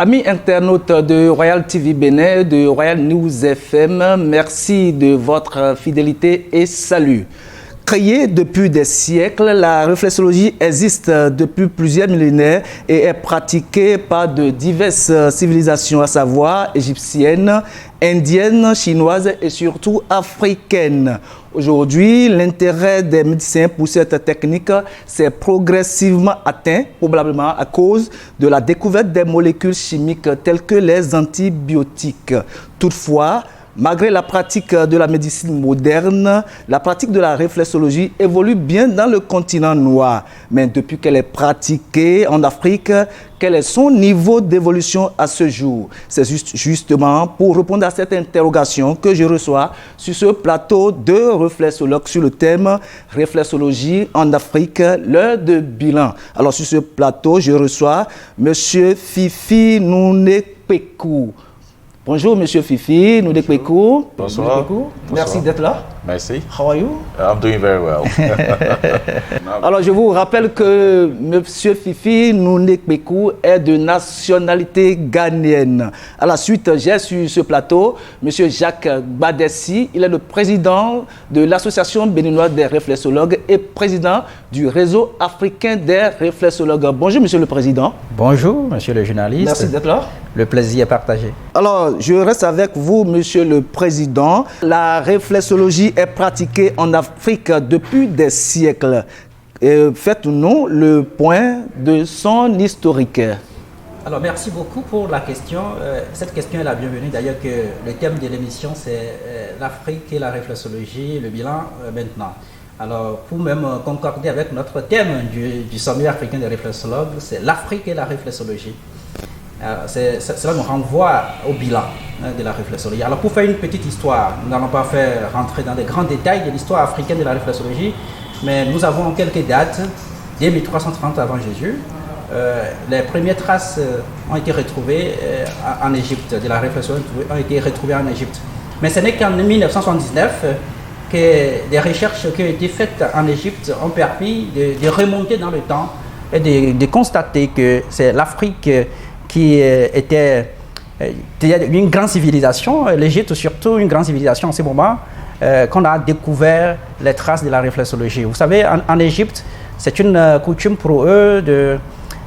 Amis internautes de Royal TV Bénin, de Royal News FM, merci de votre fidélité et salut. Créée depuis des siècles, la réflexologie existe depuis plusieurs millénaires et est pratiquée par de diverses civilisations, à savoir égyptiennes, indiennes, chinoises et surtout africaines. Aujourd'hui, l'intérêt des médecins pour cette technique s'est progressivement atteint, probablement à cause de la découverte des molécules chimiques telles que les antibiotiques. Toutefois, malgré la pratique de la médecine moderne, la pratique de la réflexologie évolue bien dans le continent noir. Mais depuis qu'elle est pratiquée en Afrique, quel est son niveau d'évolution à ce jour? C'est justement pour répondre à cette interrogation que je reçois sur ce plateau de réflexologues sur le thème réflexologie en Afrique, l'heure de bilan. Alors sur ce plateau, je reçois M. Fifi Nounekpekou. Bonjour, Monsieur Fifi Nounekpekou. Bonsoir. Merci d'être là. Merci. How are you? I'm doing very well. Alors, je vous rappelle que Monsieur Fifi Nounekpekou est de nationalité ghanéenne. À la suite, j'ai sur ce plateau Monsieur Jacques Badessi. Il est le président de l'Association béninoise des réflexologues et président du réseau africain des réflexologues. Bonjour, Monsieur le Président. Bonjour, Monsieur le journaliste. Merci d'être là. Le plaisir est partagé. Alors, je reste avec vous, Monsieur le Président. La réflexologie est pratiquée en Afrique depuis des siècles. Faites-nous le point de son historique. Alors, merci beaucoup pour la question. Cette question est la bienvenue. D'ailleurs, que le thème de l'émission, c'est l'Afrique et la réflexologie, le bilan maintenant. Alors, pour même concorder avec notre thème du sommet africain des réflexologues, c'est l'Afrique et la réflexologie. Cela nous renvoie au bilan de la réflexologie. Alors, pour faire une petite histoire, nous n'allons pas faire rentrer dans les grands détails de l'histoire africaine de la réflexologie, mais nous avons quelques dates. Dès 1330 avant Jésus, les premières traces ont été retrouvées en Égypte, de la réflexologie ont été retrouvées en Égypte. Mais ce n'est qu'en 1979 que des recherches qui ont été faites en Égypte ont permis de remonter dans le temps et de constater que c'est l'Afrique qui était une grande civilisation, l'Égypte surtout une grande civilisation en ce moment, qu'on a découvert les traces de la réflexologie. Vous savez, en Égypte, c'est une coutume pour eux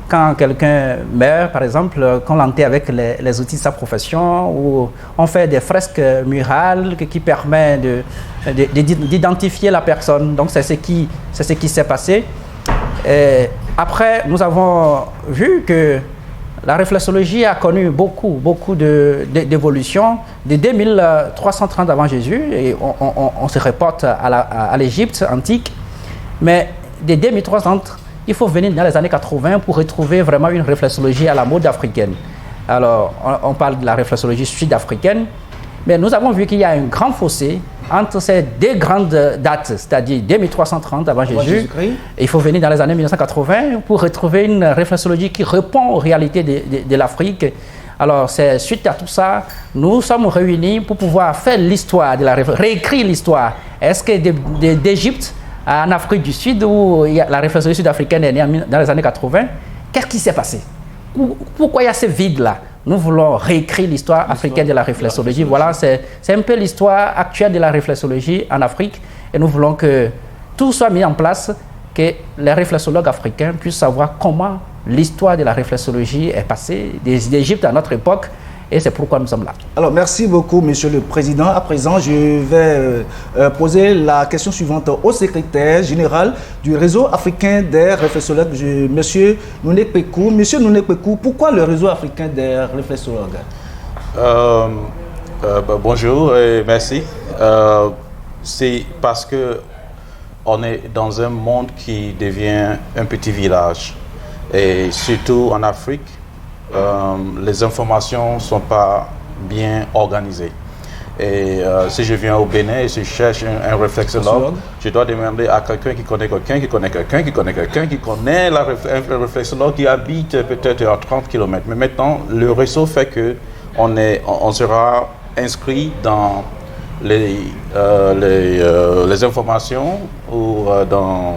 quand quelqu'un meurt, par exemple, qu'on l'enterre avec les outils de sa profession, ou on fait des fresques murales qui permettent d'identifier la personne. Donc c'est ce qui s'est passé. Et après, nous avons vu que la réflexologie a connu beaucoup d'évolutions. Dès 2330 avant Jésus, et on se reporte à l'Égypte antique, mais dès 2330, il faut venir dans les années 80 pour retrouver vraiment une réflexologie à la mode africaine. Alors, on parle de la réflexologie sud-africaine, mais nous avons vu qu'il y a un grand fossé entre ces deux grandes dates, c'est-à-dire dès 1330 avant Jésus, et il faut venir dans les années 1980 pour retrouver une réflexologie qui répond aux réalités de l'Afrique. Alors, c'est suite à tout ça, nous sommes réunis pour pouvoir faire l'histoire de la réécrire l'histoire. Est-ce que d'Égypte en Afrique du Sud, où la réflexologie sud-africaine est née dans les années 80, qu'est-ce qui s'est passé? Pourquoi il y a ce vide-là? Nous voulons réécrire l'histoire africaine de la réflexologie. Voilà, c'est un peu l'histoire actuelle de la réflexologie en Afrique. Et nous voulons que tout soit mis en place, que les réflexologues africains puissent savoir comment l'histoire de la réflexologie est passée d'Égypte à notre époque. Et c'est pourquoi nous sommes là. Alors, merci beaucoup, Monsieur le Président. À présent, je vais poser la question suivante au secrétaire général du réseau africain des réflexologues, Monsieur Nounekpekou. Monsieur Nounekpekou, pourquoi le réseau africain des réflexologues? Bonjour et merci. C'est parce que on est dans un monde qui devient un petit village. Et surtout en Afrique, les informations ne sont pas bien organisées. Et si je viens au Bénin et si je cherche un réflexologue, je dois demander à quelqu'un qui connaît quelqu'un, qui connaît quelqu'un, qui connaît quelqu'un, qui connaît un réflexologue qui habite peut-être à 30 km. Mais maintenant, le réseau fait qu'on sera inscrit dans les informations ou dans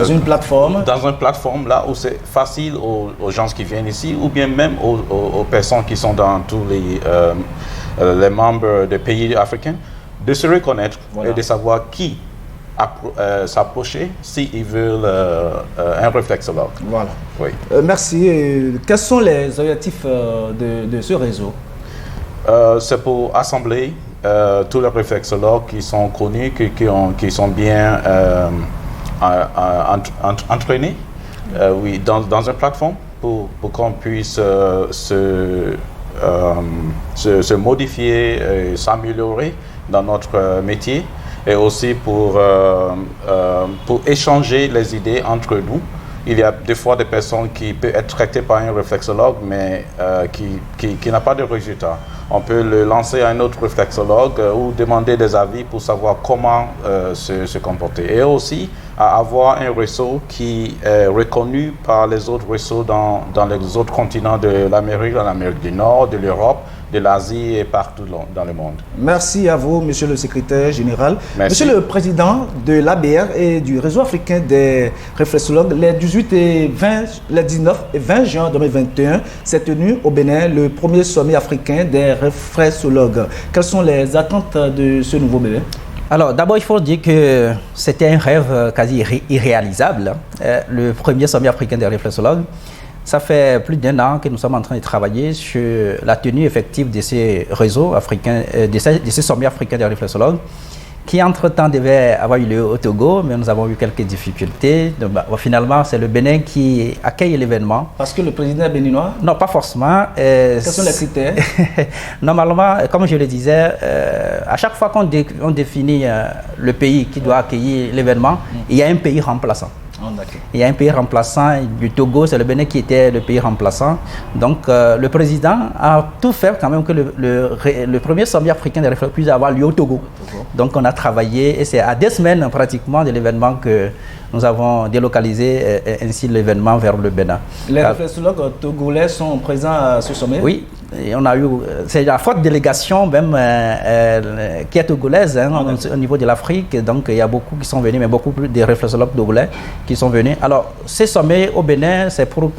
une plateforme. Dans une plateforme là où c'est facile aux gens qui viennent ici ou bien même aux personnes qui sont dans tous les membres des pays africains de se reconnaître et de savoir qui s'approcher s'ils veulent un réflexologue. Voilà. Oui. Merci. Quels sont les objectifs de ce réseau? C'est pour assembler tous les réflexologues qui sont connus, qui sont bien entraînés oui, dans une plateforme pour qu'on puisse se modifier et s'améliorer dans notre métier et aussi pour échanger les idées entre nous. Il y a des fois des personnes qui peuvent être traitées par un réflexologue mais qui n'a pas de résultat. On peut le lancer à un autre réflexologue ou demander des avis pour savoir comment se comporter. Et aussi à avoir un réseau qui est reconnu par les autres réseaux dans les autres continents de l'Amérique, de l'Amérique du Nord, de l'Europe, de l'Asie et partout dans le monde. Merci à vous, Monsieur le Secrétaire Général. Merci. Monsieur le Président de l'ABR et du Réseau africain des réflexologues, les 19 et 20 juin 2021 s'est tenu au Bénin le premier sommet africain des réflexologues. Quelles sont les attentes de ce nouveau bébé? Alors, d'abord, il faut dire que c'était un rêve quasi irréalisable, le premier sommet africain des réflexologues. Ça fait plus d'1 an que nous sommes en train de travailler sur la tenue effective de ces réseaux africains, de ces sommets africains des réflexologues, qui entre-temps devait avoir eu lieu au Togo, mais nous avons eu quelques difficultés. Donc, finalement, c'est le Bénin qui accueille l'événement. Parce que le président est béninois? Non, pas forcément. Quels sont les critères? Normalement, comme je le disais, à chaque fois qu'on définit le pays qui doit accueillir l'événement, il y a un pays remplaçant. Il y a un pays remplaçant du Togo, c'est le Bénin qui était le pays remplaçant. Donc le président a tout fait quand même que le premier sommet africain des réflexologues puisse avoir lieu au Togo. Donc on a travaillé et c'est à 2 semaines pratiquement de l'événement que nous avons délocalisé ainsi l'événement vers le Bénin. Les réflexologues togolais sont présents à ce sommet? Oui. Et on a eu, c'est la forte délégation même qui est togolaise au niveau de l'Afrique. Donc il y a beaucoup qui sont venus, mais beaucoup plus de réflexologues togolais qui sont venus. Alors ces sommets au Bénin, c'est pour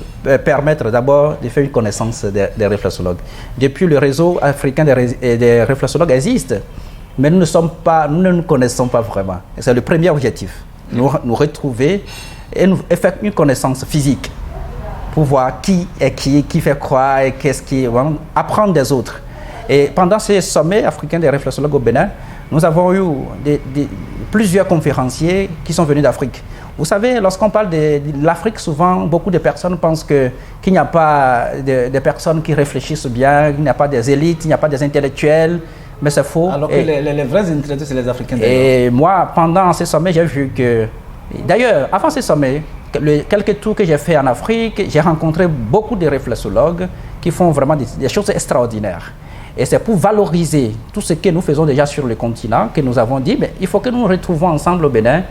permettre d'abord de faire une connaissance des réflexologues. Depuis le réseau africain des réflexologues existe, mais nous ne nous connaissons pas vraiment. C'est le premier objectif, nous retrouver et faire une connaissance physique. Pour voir qui est qui fait quoi et qu'est-ce qui... apprendre des autres. Et pendant ces sommets africains des réflexologues au Bénin, nous avons eu plusieurs conférenciers qui sont venus d'Afrique. Vous savez, lorsqu'on parle de l'Afrique, souvent, beaucoup de personnes pensent qu'il n'y a pas de personnes qui réfléchissent bien, qu'il n'y a pas des élites, il n'y a pas des intellectuels, mais c'est faux. Alors que les vrais intellectuels, c'est les Africains. Et moi, pendant ces sommets, j'ai vu que... D'ailleurs, avant ces sommets, quelques tours que j'ai fait en Afrique, j'ai rencontré beaucoup de réflexologues qui font vraiment des choses extraordinaires. Et c'est pour valoriser tout ce que nous faisons déjà sur le continent que nous avons dit, mais il faut que nous nous retrouvons ensemble au Bénin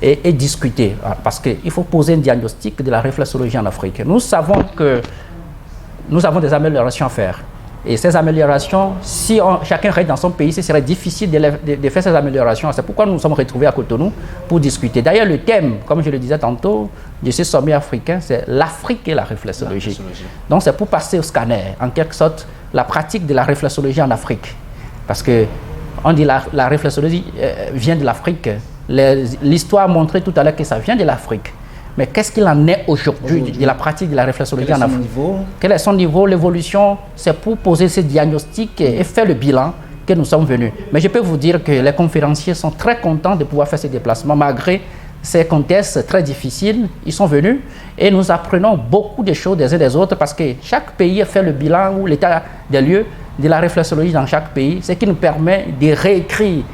et discuter. Parce qu'il faut poser un diagnostic de la réflexologie en Afrique. Nous savons que nous avons des améliorations à faire. Et ces améliorations, si chacun reste dans son pays, ce serait difficile de faire ces améliorations. C'est pourquoi nous nous sommes retrouvés à Cotonou pour discuter. D'ailleurs, le thème, comme je le disais tantôt, de ce sommet africain, c'est l'Afrique et la réflexologie. Donc, c'est pour passer au scanner, en quelque sorte, la pratique de la réflexologie en Afrique. Parce que on dit la réflexologie vient de l'Afrique. L'histoire a montré tout à l'heure que ça vient de l'Afrique. Mais qu'est-ce qu'il en est aujourd'hui de la pratique de la réflexologie en Afrique? Quel est son niveau? L'évolution, c'est pour poser ces diagnostics et faire le bilan que nous sommes venus. Mais je peux vous dire que les conférenciers sont très contents de pouvoir faire ces déplacements malgré ces contextes très difficiles. Ils sont venus et nous apprenons beaucoup de choses des uns des autres parce que chaque pays a fait le bilan ou l'état des lieux de la réflexologie dans chaque pays, ce qui nous permet de réécrire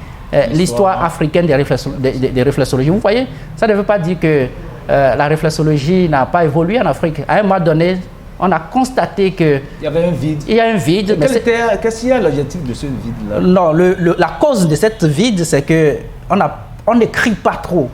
l'histoire africaine des réflexologies. Vous voyez, ça ne veut pas dire que la réflexologie n'a pas évolué en Afrique. À un moment donné, on a constaté qu'il y avait un vide. Il y a un vide. Qu'est-ce qu'il y a l'objectif de ce vide-là? Non, la cause de cette vide, c'est qu'on n'écrit pas trop.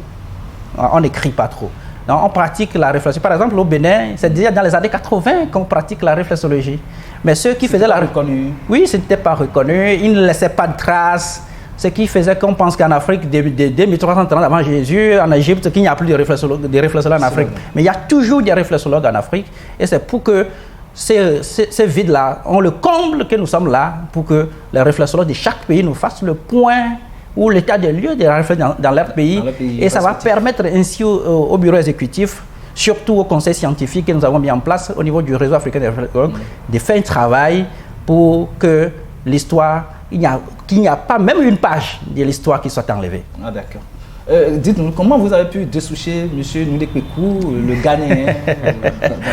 On n'écrit pas trop. Donc, on pratique la réflexologie. Par exemple, au Bénin, c'est déjà dans les années 80 qu'on pratique la réflexologie. Mais ceux qui faisaient la... reconnu. Oui, ce n'était pas reconnu. Ils ne laissaient pas de traces. ce qui faisait qu'on pense qu'en Afrique, dès 1330 avant Jésus, en Égypte, qu'il n'y a plus de réflexologues en Afrique. Mais il y a toujours des réflexologues en Afrique. Et c'est pour que ces vides-là, on le comble que nous sommes là, pour que les réflexologues de chaque pays nous fassent le point ou l'état des lieux des réflexes dans leur pays. Et ça va permettre ainsi au bureau exécutif, surtout au conseil scientifique que nous avons mis en place au niveau du réseau africain des réflexologues, de faire un travail pour que l'histoire, qu'il n'y a pas même une page de l'histoire qui soit enlevée. Ah, d'accord. Dites-nous, comment vous avez pu dessoucher M. Nundé Kweku, le Ghanéen,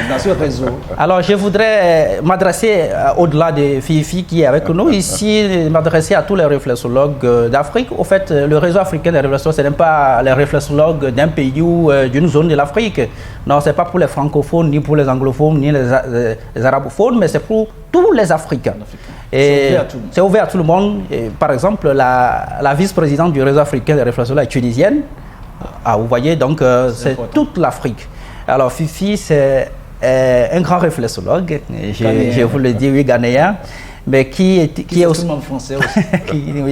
dans ce réseau? Alors, je voudrais m'adresser au-delà de Fifi qui est avec nous ici, m'adresser à tous les réflexologues d'Afrique. Au fait, le réseau africain des réflexologues, ce n'est pas les réflexologues d'un pays ou d'une zone de l'Afrique. Non, ce n'est pas pour les francophones, ni pour les anglophones, ni les arabophones, mais c'est pour tous les Africains. C'est ouvert à tout le monde. Et, par exemple, la vice-présidente du réseau africain des réflexologues est tunisienne. Ah, vous voyez, donc c'est toute l'Afrique. Alors Fifi, c'est un grand réflexologue, je vous le dis, oui, ghanéen, mais qui est aussi en français aussi.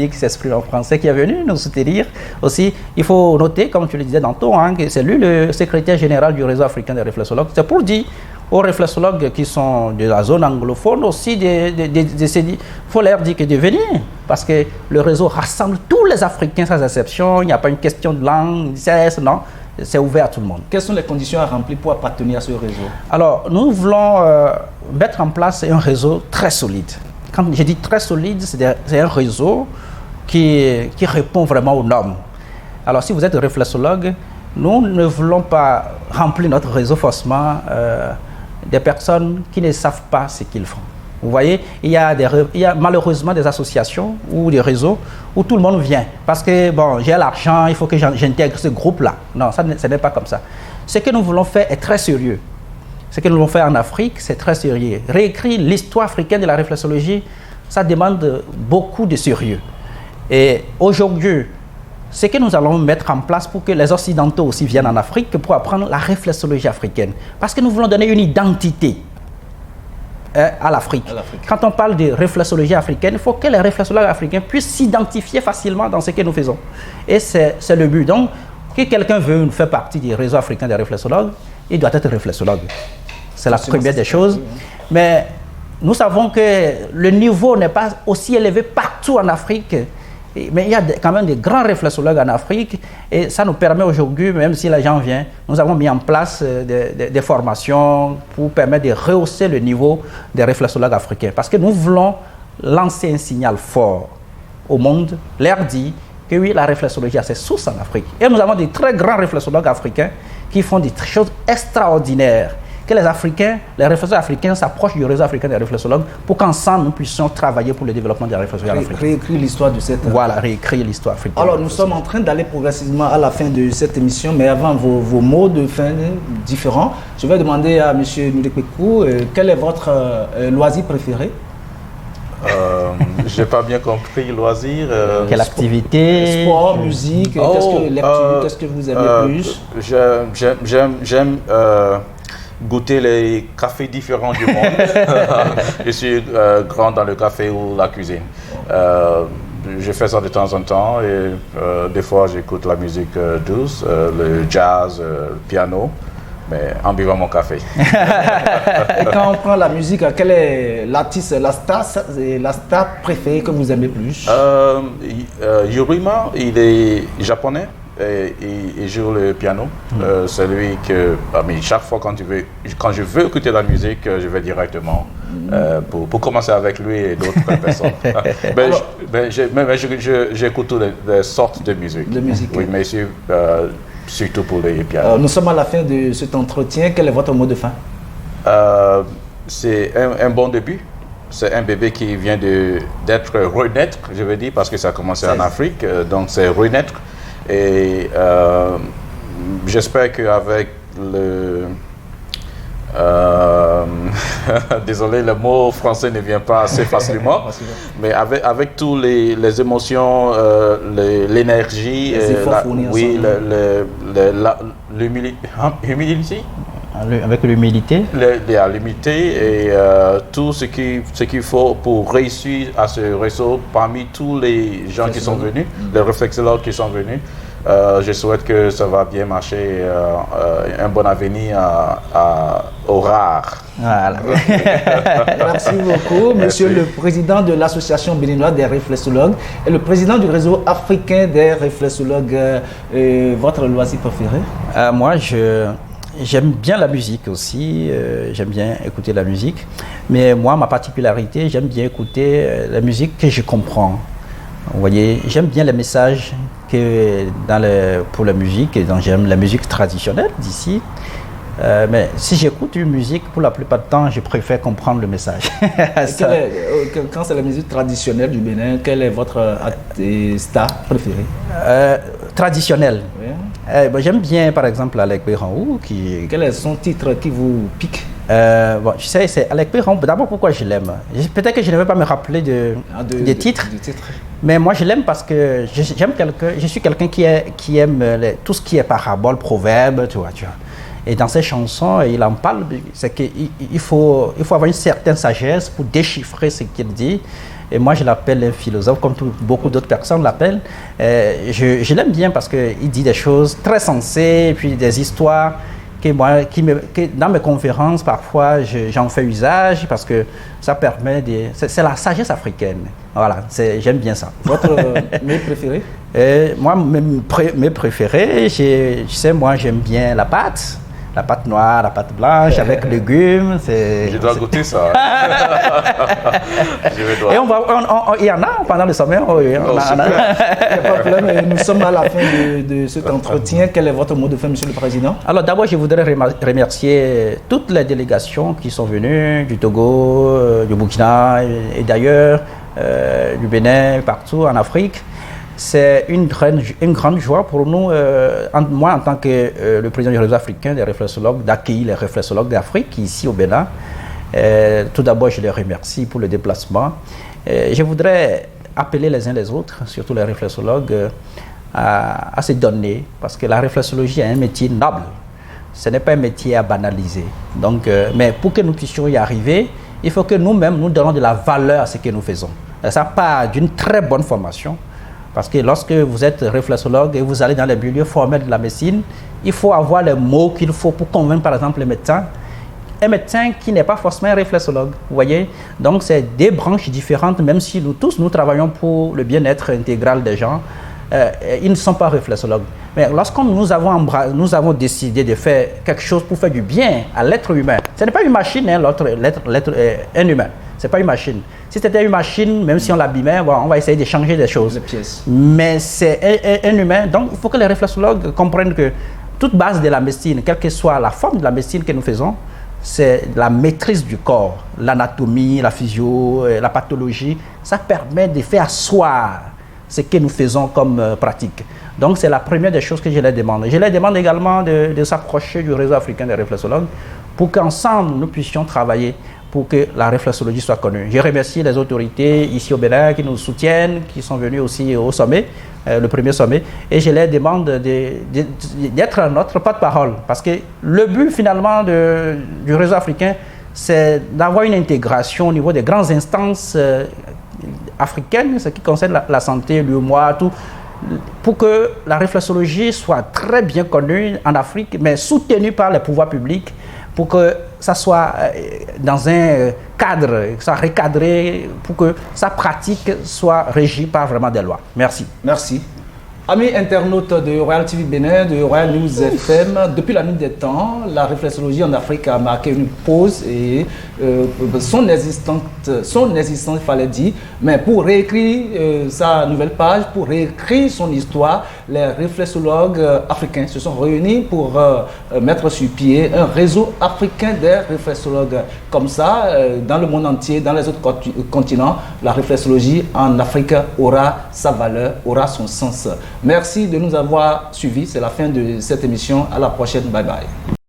qui s'exprime en français, qui est venu nous soutenir aussi. Il faut noter, comme tu le disais tantôt, que c'est lui le secrétaire général du réseau africain des réflexologues. C'est pour dire aux réflexologues qui sont de la zone anglophone aussi, il faut leur dire de venir, parce que le réseau rassemble tous les Africains sans exception. Il n'y a pas une question de langue, non, c'est ouvert à tout le monde. Quelles sont les conditions à remplir pour appartenir à ce réseau? Alors, nous voulons mettre en place un réseau très solide. Quand je dis très solide, c'est un réseau qui répond vraiment aux normes. Alors, si vous êtes réflexologue, nous ne voulons pas remplir notre réseau forcément des personnes qui ne savent pas ce qu'ils font. Vous voyez, il y a malheureusement des associations ou des réseaux où tout le monde vient parce que, bon, j'ai l'argent, il faut que j'intègre ce groupe-là. Non, ce n'est pas comme ça. Ce que nous voulons faire est très sérieux. Ce que nous voulons faire en Afrique, c'est très sérieux. Réécrire l'histoire africaine de la réflexologie, ça demande beaucoup de sérieux. Et aujourd'hui, ce que nous allons mettre en place pour que les Occidentaux aussi viennent en Afrique pour apprendre la réflexologie africaine. Parce que nous voulons donner une identité à l'Afrique. Quand on parle de réflexologie africaine, il faut que les réflexologues africains puissent s'identifier facilement dans ce que nous faisons. Et c'est le but. Donc, que quelqu'un veut faire partie du réseau africain des réflexologues, il doit être réflexologue. C'est la première des choses. Mais nous savons que le niveau n'est pas aussi élevé partout en Afrique. Mais il y a quand même des grands réflexologues en Afrique et ça nous permet aujourd'hui, même si les gens viennent, nous avons mis en place des formations pour permettre de rehausser le niveau des réflexologues africains. Parce que nous voulons lancer un signal fort au monde, leur dire que oui, la réflexologie a ses sources en Afrique. Et nous avons des très grands réflexologues africains qui font des choses extraordinaires. Que les réflexologues africains s'approchent du réseau africain des réflexologues pour qu'ensemble nous puissions travailler pour le développement de la réflexologie africaine. Réécrire l'histoire de cette... Voilà, réécrire l'histoire africaine. Alors nous sommes en train d'aller progressivement à la fin de cette émission, mais avant vos mots de fin différents, je vais demander à M. Nundé Kweku, quel est votre loisir préféré? Je n'ai pas bien compris, loisir. Quelle activité? Sport, musique, qu'est-ce que vous aimez plus? J'aime goûter les cafés différents du monde. Je suis grand dans le café ou la cuisine. Je fais ça de temps en temps et des fois j'écoute la musique douce, le jazz, le piano, mais en buvant mon café. Et quand on prend la musique, quel est l'artiste, la star préférée que vous aimez plus? Yurima, il est japonais. Et il joue le piano. C'est lui que, chaque fois quand je veux écouter la musique, je vais directement pour commencer avec lui et d'autres personnes. J'écoute toutes les sortes de musique. Oui, mais surtout pour les pianos. Nous sommes à la fin de cet entretien. Quel est votre mot de fin? C'est un bon début. C'est un bébé qui vient d'être renaître, je veux dire, parce que ça a commencé en Afrique. Donc c'est renaître. Et j'espère qu'avec désolé, le mot français ne vient pas assez facilement, mais avec tous les émotions, l'énergie, l'humilité, Avec l'humilité. L'humilité et tout ce qu'il faut pour réussir à ce réseau parmi tous les gens qui sont venus, les réflexologues qui sont venus. Je souhaite que ça va bien marcher, un bon avenir au rare. Voilà. Merci beaucoup, Monsieur le Président de l'Association béninoise des réflexologues et le Président du réseau africain des réflexologues. Votre loisir préféré? Moi, j'aime bien la musique aussi, j'aime bien écouter la musique, mais moi, ma particularité, j'aime bien écouter la musique que je comprends. Vous voyez, j'aime bien les messages pour la musique, et donc j'aime la musique traditionnelle d'ici. Mais si j'écoute une musique, pour la plupart du temps, je préfère comprendre le message. Quand c'est la musique traditionnelle du Bénin, quel est votre star préféré? Traditionnelle. Oui. J'aime bien, par exemple, Alec Béranou. Quel est son titre qui vous pique? Bon, tu sais, c'est Alec Béranou. D'abord, pourquoi je l'aime? Peut-être que je ne vais pas me rappeler des titres. Mais moi, je l'aime parce que je suis quelqu'un qui aime tout ce qui est parabole, proverbe, tu vois. Et dans ses chansons, il en parle, c'est qu'il faut avoir une certaine sagesse pour déchiffrer ce qu'il dit. Et moi, je l'appelle un philosophe, comme beaucoup d'autres personnes l'appellent. Je l'aime bien parce qu'il dit des choses très sensées, et puis des histoires que dans mes conférences, parfois, j'en fais usage parce que ça permet c'est la sagesse africaine. Voilà, j'aime bien ça. Votre mets préféré? Moi, mes préférés, tu sais, moi, j'aime bien la pâte noire, la pâte blanche avec légumes. Je dois goûter ça. Et il y en a pendant le sommet. Il n'y a pas de problème. Nous sommes à la fin de cet entretien. Quel est votre mot de fin, Monsieur le Président? Alors d'abord, je voudrais remercier toutes les délégations qui sont venues du Togo, du Burkina et d'ailleurs, du Bénin, partout en Afrique. C'est une grande joie pour nous, moi en tant que le président du réseau africain des réflexologues, d'accueillir les réflexologues d'Afrique ici au Bénin. Tout d'abord, je les remercie pour le déplacement. Je voudrais appeler les uns les autres, surtout les réflexologues, à se donner, parce que la réflexologie est un métier noble. Ce n'est pas un métier à banaliser. Donc, mais pour que nous puissions y arriver, il faut que nous-mêmes, nous donnons de la valeur à ce que nous faisons. Et ça part d'une très bonne formation. Parce que lorsque vous êtes réflexologue et vous allez dans les milieux formels de la médecine, il faut avoir les mots qu'il faut pour convaincre par exemple les médecins. Un médecin qui n'est pas forcément un réflexologue, vous voyez. Donc c'est des branches différentes, même si nous travaillons pour le bien-être intégral des gens. Ils ne sont pas réflexologues. Mais lorsque nous avons décidé de faire quelque chose pour faire du bien à l'être humain, ce n'est pas une machine, hein, un humain. Ce n'est pas une machine. Si c'était une machine, même si on l'abîmait, on va essayer de changer des choses. Les pièces. Mais c'est un humain. Donc, il faut que les réflexologues comprennent que toute base de la médecine, quelle que soit la forme de la médecine que nous faisons, c'est la maîtrise du corps, l'anatomie, la physio, la pathologie. Ça permet de faire asseoir ce que nous faisons comme pratique. Donc, c'est la première des choses que je les demande. Je les demande également de s'approcher du réseau africain des réflexologues pour qu'ensemble, nous puissions travailler pour que la réflexologie soit connue. Je remercie les autorités ici au Bénin qui nous soutiennent, qui sont venus aussi au sommet, le premier sommet, et je les demande d'être notre porte-parole, parce que le but finalement du réseau africain, c'est d'avoir une intégration au niveau des grandes instances africaines, ce qui concerne la santé, l'UEMOA, tout, pour que la réflexologie soit très bien connue en Afrique, mais soutenue par les pouvoirs publics, pour que ça soit dans un cadre, ça recadré, pour que sa pratique soit régie par vraiment des lois. Merci. Merci. Amis internautes de Royal TV Bénin, de Royal News FM, depuis la nuit des temps, la réflexologie en Afrique a marqué une pause et son existence, il fallait dire, mais pour réécrire sa nouvelle page, pour réécrire son histoire, les réflexologues africains se sont réunis pour mettre sur pied un réseau africain des réflexologues. Comme ça, dans le monde entier, dans les autres continents, la réflexologie en Afrique aura sa valeur, aura son sens. Merci de nous avoir suivis. C'est la fin de cette émission. À la prochaine. Bye bye.